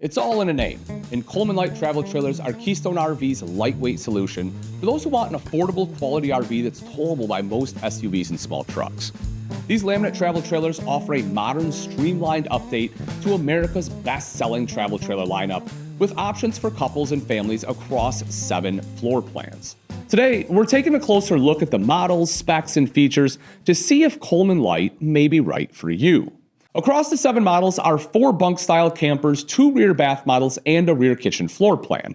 It's all in a name, and Coleman Light travel trailers are Keystone RV's lightweight solution for those who want an affordable quality RV that's towable by most SUVs and small trucks. These laminate travel trailers offer a modern, streamlined update to America's best-selling travel trailer lineup with options for couples and families across 7 floor plans. Today, we're taking a closer look at the models, specs, and features to see if Coleman Light may be right for you. Across the 7 models are 4 bunk-style campers, 2 rear bath models, and a rear kitchen floor plan.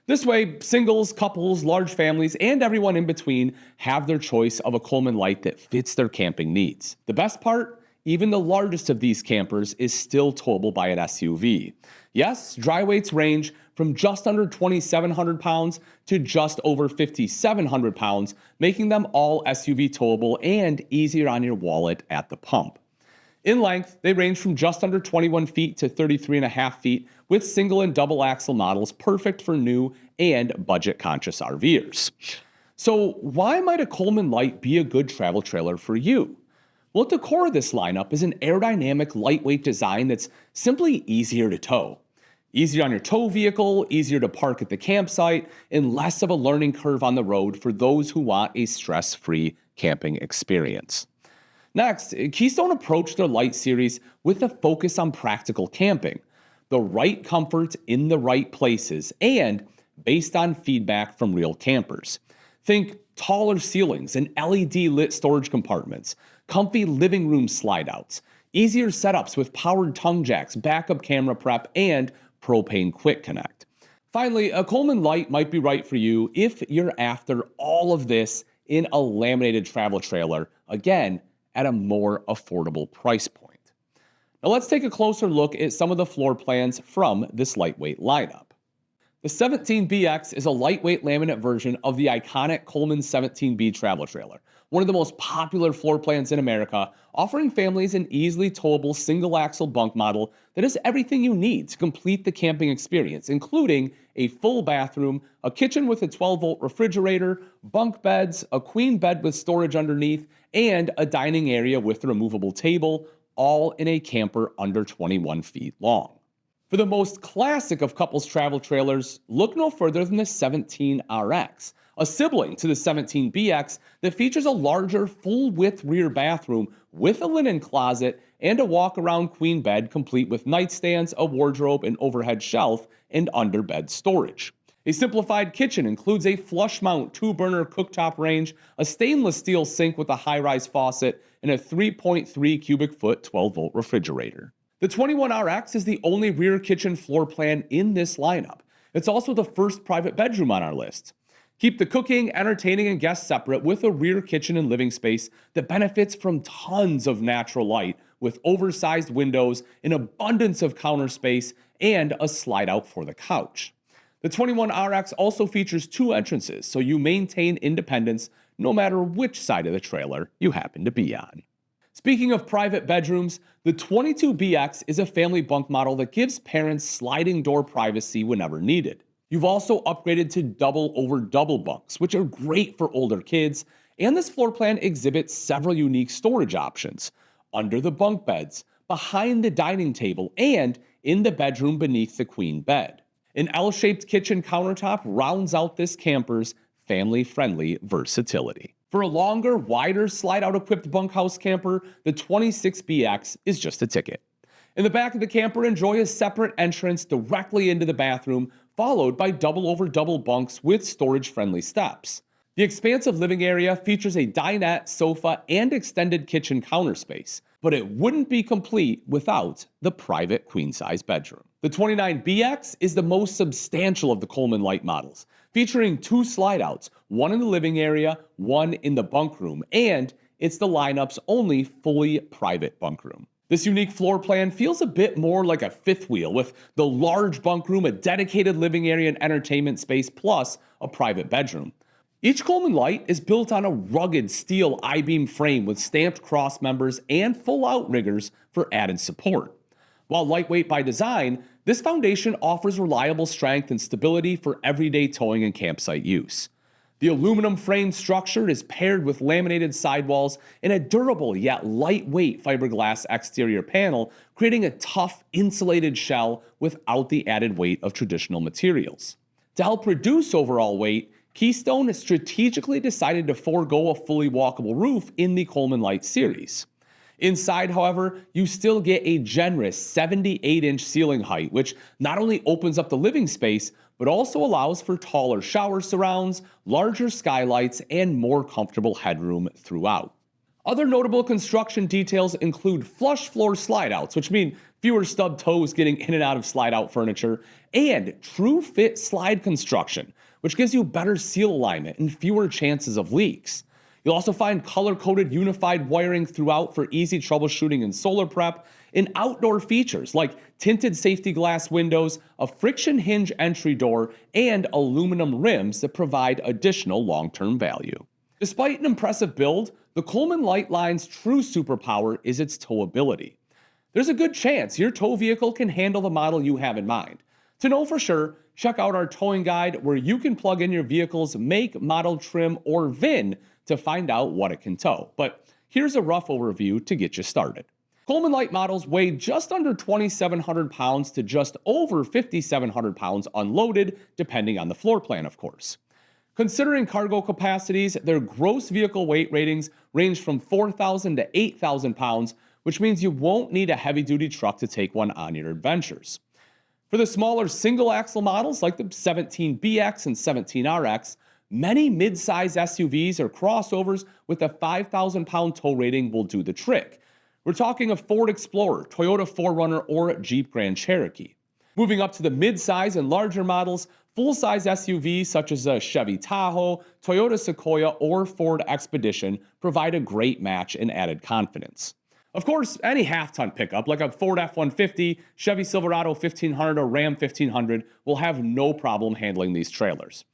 This way, singles, couples, large families, and everyone in between have their choice of a Coleman Light that fits their camping needs. The best part? Even the largest of these campers is still towable by an SUV. Yes, dry weights range from just under 2,700 pounds to just over 5,700 pounds, making them all SUV towable and easier on your wallet at the pump. In length, they range from just under 21 feet to 33.5 feet, with single and double axle models perfect for new and budget-conscious RVers. So why might a Coleman Light be a good travel trailer for you? Well, at the core of this lineup is an aerodynamic, lightweight design that's simply easier to tow. Easier on your tow vehicle, easier to park at the campsite, and less of a learning curve on the road for those who want a stress-free camping experience. Next, Keystone approached their Light series with a focus on practical camping, the right comfort in the right places, and based on feedback from real campers. Think taller ceilings and LED lit storage compartments, comfy living room slide outs, easier setups with powered tongue jacks, backup camera prep, and propane quick connect. Finally, a Coleman Light might be right for you if you're after all of this in a laminated travel trailer, again, at a more affordable price point. Now let's take a closer look at some of the floor plans from this lightweight lineup. The 17BX is a lightweight laminate version of the iconic Coleman 17B travel trailer, one of the most popular floor plans in America, offering families an easily towable single-axle bunk model that has everything you need to complete the camping experience, including a full bathroom, a kitchen with a 12-volt refrigerator, bunk beds, a queen bed with storage underneath, and a dining area with a removable table, all in a camper under 21 feet long. For the most classic of couples travel trailers, look no further than the 17RX, a sibling to the 17BX that features a larger full-width rear bathroom with a linen closet and a walk-around queen bed complete with nightstands, a wardrobe, an overhead shelf, and under-bed storage. A simplified kitchen includes a flush-mount 2-burner cooktop range, a stainless steel sink with a high-rise faucet, and a 3.3 cubic foot 12-volt refrigerator. The 21RX is the only rear kitchen floor plan in this lineup. It's also the first private bedroom on our list. Keep the cooking, entertaining, and guests separate with a rear kitchen and living space that benefits from tons of natural light with oversized windows, an abundance of counter space, and a slide out for the couch. The 21RX also features 2 entrances, so you maintain independence no matter which side of the trailer you happen to be on. Speaking of private bedrooms, the 22BX is a family bunk model that gives parents sliding door privacy whenever needed. You've also upgraded to double over double bunks, which are great for older kids, and this floor plan exhibits several unique storage options under the bunk beds, behind the dining table, and in the bedroom beneath the queen bed. An L-shaped kitchen countertop rounds out this camper's family-friendly versatility. For a longer, wider, slide-out equipped bunkhouse camper, the 26BX is just a ticket. In the back of the camper, enjoy a separate entrance directly into the bathroom, followed by double over double bunks with storage-friendly steps. The expansive living area features a dinette, sofa, and extended kitchen counter space, but it wouldn't be complete without the private queen-size bedroom. The 29BX is the most substantial of the Coleman Light models, featuring 2 slide-outs, one in the living area, one in the bunk room, and it's the lineup's only fully private bunk room. This unique floor plan feels a bit more like a fifth wheel, with the large bunk room, a dedicated living area and entertainment space, plus a private bedroom. Each Coleman Light is built on a rugged steel I-beam frame with stamped cross members and full outriggers for added support. While lightweight by design, this foundation offers reliable strength and stability for everyday towing and campsite use. The aluminum frame structure is paired with laminated sidewalls and a durable yet lightweight fiberglass exterior panel, creating a tough, insulated shell without the added weight of traditional materials. To help reduce overall weight, Keystone strategically decided to forego a fully walkable roof in the Coleman Light series. Inside, however, you still get a generous 78-inch ceiling height, which not only opens up the living space, but also allows for taller shower surrounds, larger skylights, and more comfortable headroom throughout. Other notable construction details include flush floor slide-outs, which mean fewer stub toes getting in and out of slide-out furniture, and true fit slide construction, which gives you better seal alignment and fewer chances of leaks. You'll also find color-coded unified wiring throughout for easy troubleshooting and solar prep, and outdoor features like tinted safety glass windows, a friction hinge entry door, and aluminum rims that provide additional long-term value. Despite an impressive build, the Coleman Light line's true superpower is its towability. There's a good chance your tow vehicle can handle the model you have in mind. To know for sure, check out our towing guide where you can plug in your vehicle's make, model, trim, or VIN to find out what it can tow. But here's a rough overview to get you started. Coleman Light models weigh just under 2,700 pounds to just over 5,700 pounds unloaded, depending on the floor plan, of course. Considering cargo capacities, their gross vehicle weight ratings range from 4,000 to 8,000 pounds, which means you won't need a heavy-duty truck to take one on your adventures. For the smaller single-axle models like the 17BX and 17RX, many mid-size SUVs or crossovers with a 5,000-pound tow rating will do the trick. We're talking a Ford Explorer, Toyota 4Runner, or Jeep Grand Cherokee. Moving up to the mid-size and larger models, full-size SUVs such as a Chevy Tahoe, Toyota Sequoia, or Ford Expedition provide a great match and added confidence. Of course, any half-ton pickup like a Ford F-150, Chevy Silverado 1500, or Ram 1500 will have no problem handling these trailers.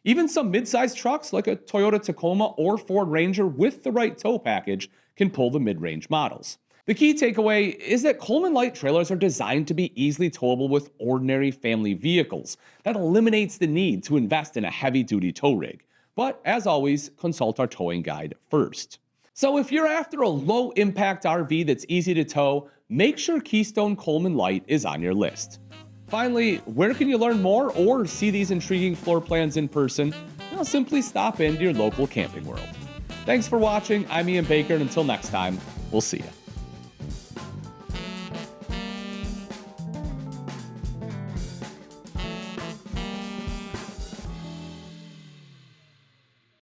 Even some mid-sized trucks like a Toyota Tacoma or Ford Ranger with the right tow package can pull the mid-range models. The key takeaway is that Coleman Light trailers are designed to be easily towable with ordinary family vehicles. That eliminates the need to invest in a heavy-duty tow rig. But as always, consult our towing guide first. So if you're after a low-impact RV that's easy to tow, make sure Keystone Coleman Light is on your list. Finally, where can you learn more or see these intriguing floor plans in person? Well, simply stop into your local Camping World. Thanks for watching. I'm Ian Baker, and until next time, we'll see you.